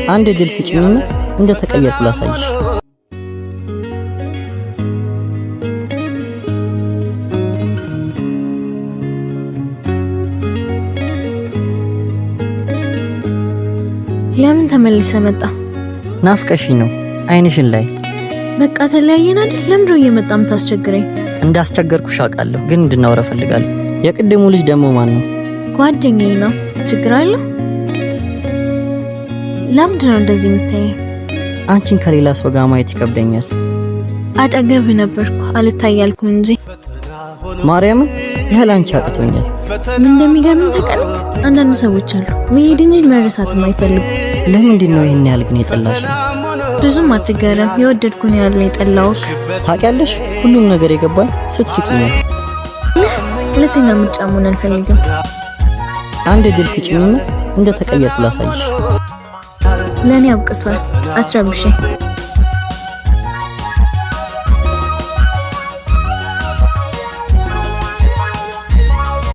አንድ ድል ስጭኝና እንደ ተቀየርኩ ላሳይሽ። ለምን ተመልሰ መጣ? ናፍቀሽኝ ነው አይንሽን ላይ። በቃ ተለያየን አይደል? ለምንድነው እየመጣም ታስቸግረኝ? እንዳስቸገርኩሽ አውቃለሁ፣ ግን እንድናወራ ፈልጋለሁ። የቅድሙ ልጅ ደግሞ ማን ነው? ጓደኛዬ ነው። ችግር አለው? ለምንድነው እንደዚህ የምታየኝ? አንቺን ከሌላ ሰው ጋር ማየት ይከብደኛል። አጠገብ ነበርኩ አልታያልኩም እንጂ ማርያምን ያህል አንቺ አቅቶኛል። ምን እንደሚገርም ታውቃለህ? አንዳንድ ሰዎች አሉ መሄድ እንጂ መረሳት የማይፈልጉ። ለምንድን ነው ይሄን ያህል ግን የጠላሽ? ብዙም አትገረም። የወደድኩን ያህል የጠላውክ ታውቂያለሽ። ሁሉም ነገር የገባኝ ስትርቂኝ ነው። ሁለተኛ ምርጫ መሆን አልፈልግም። አንድ ድል ስጭኝና እንደ ተቀየርኩ ላሳይሽ። ለኔ አብቅቷል። አትረብሽኝ።